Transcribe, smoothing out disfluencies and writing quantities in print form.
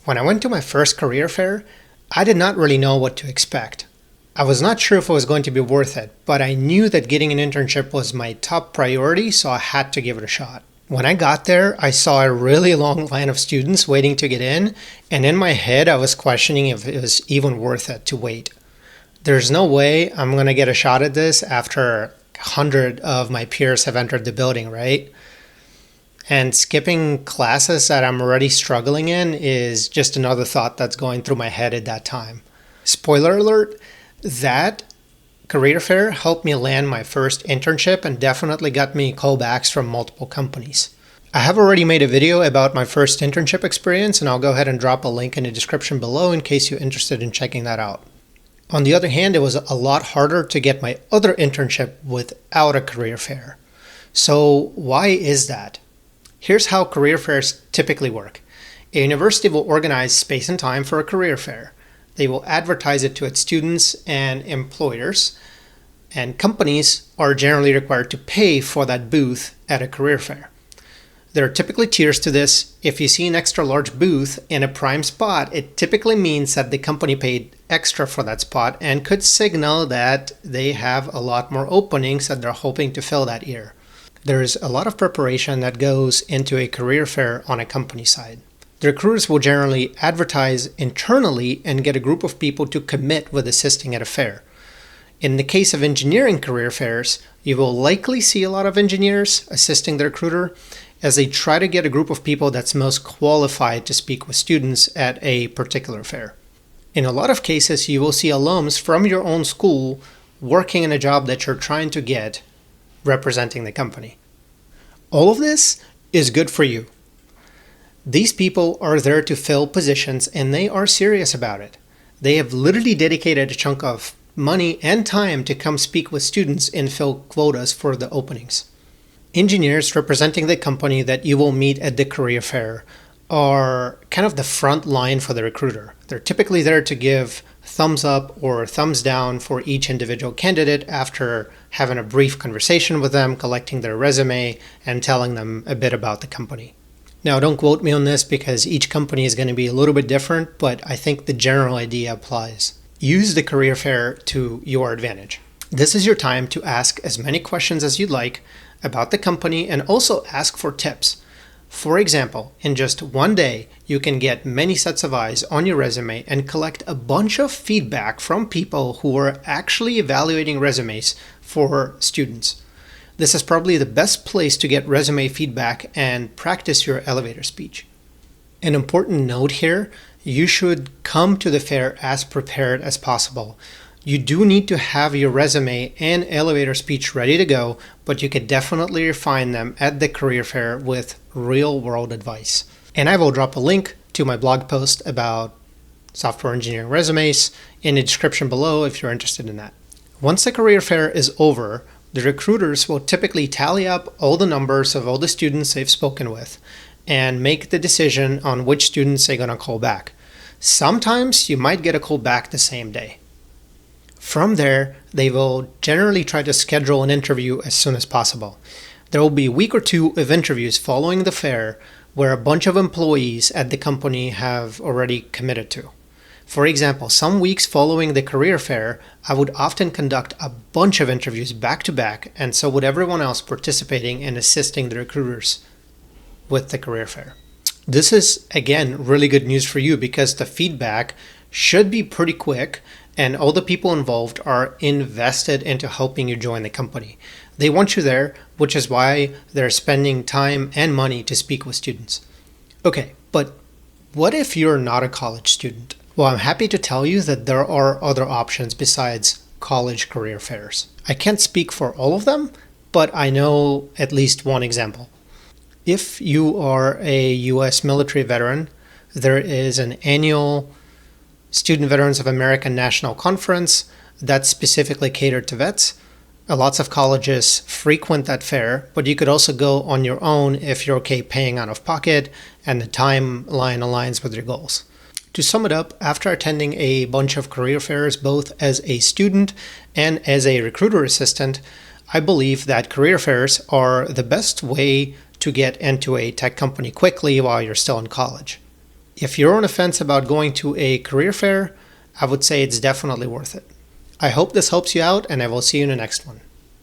When I went to my first career fair, I did not really know what to expect. I was not sure if it was going to be worth it, but I knew that getting an internship was my top priority, so I had to give it a shot. When I got there, I saw a really long line of students waiting to get in, and in my head, I was questioning if it was even worth it to wait. There's no way I'm going to get a shot at this after 100 of my peers have entered the building, right? And skipping classes that I'm already struggling in is just another thought that's going through my head at that time. Spoiler alert, that career fair helped me land my first internship and definitely got me callbacks from multiple companies. I have already made a video about my first internship experience, and I'll go ahead and drop a link in the description below in case you're interested in checking that out. On the other hand, it was a lot harder to get my other internship without a career fair. So why is that? Here's how career fairs typically work. A university will organize space and time for a career fair. They will advertise it to its students and employers, and companies are generally required to pay for that booth at a career fair. There are typically tiers to this. If you see an extra large booth in a prime spot, it typically means that the company paid extra for that spot and could signal that they have a lot more openings that they're hoping to fill that year. There's a lot of preparation that goes into a career fair on a company side. The recruiters will generally advertise internally and get a group of people to commit with assisting at a fair. In the case of engineering career fairs, you will likely see a lot of engineers assisting the recruiter as they try to get a group of people that's most qualified to speak with students at a particular fair. In a lot of cases, you will see alums from your own school working in a job that you're trying to get, representing the company. All of this is good for you. These people are there to fill positions and they are serious about it. They have literally dedicated a chunk of money and time to come speak with students and fill quotas for the openings. Engineers representing the company that you will meet at the career fair are kind of the front line for the recruiter. They're typically there to give thumbs up or thumbs down for each individual candidate after having a brief conversation with them, collecting their resume, and telling them a bit about the company. Now, don't quote me on this because each company is going to be a little bit different, but I think the general idea applies. Use the career fair to your advantage. This is your time to ask as many questions as you'd like about the company and also ask for tips. For example, in just one day, you can get many sets of eyes on your resume and collect a bunch of feedback from people who are actually evaluating resumes for students. This is probably the best place to get resume feedback and practice your elevator speech. An important note here, you should come to the fair as prepared as possible. You do need to have your resume and elevator speech ready to go, but you could definitely refine them at the career fair with real-world advice. And I will drop a link to my blog post about software engineering resumes in the description below if you're interested in that. Once the career fair is over, the recruiters will typically tally up all the numbers of all the students they've spoken with and make the decision on which students they're going to call back. Sometimes you might get a call back the same day. From there, they will generally try to schedule an interview as soon as possible. There will be a week or two of interviews following the fair where a bunch of employees at the company have already committed to. For example, some weeks following the career fair, I would often conduct a bunch of interviews back to back, and so would everyone else participating and assisting the recruiters with the career fair. This is, again, really good news for you because the feedback should be pretty quick and all the people involved are invested into helping you join the company. They want you there, which is why they're spending time and money to speak with students. Okay, but what if you're not a college student? Well, I'm happy to tell you that there are other options besides college career fairs. I can't speak for all of them, but I know at least one example. If you are a U.S. military veteran, there is an annual Student Veterans of America National Conference that's specifically catered to vets. Lots of colleges frequent that fair, but you could also go on your own if you're okay paying out of pocket and the timeline aligns with your goals. To sum it up, after attending a bunch of career fairs, both as a student and as a recruiter assistant, I believe that career fairs are the best way to get into a tech company quickly while you're still in college. If you're on the fence about going to a career fair, I would say it's definitely worth it. I hope this helps you out, and I will see you in the next one.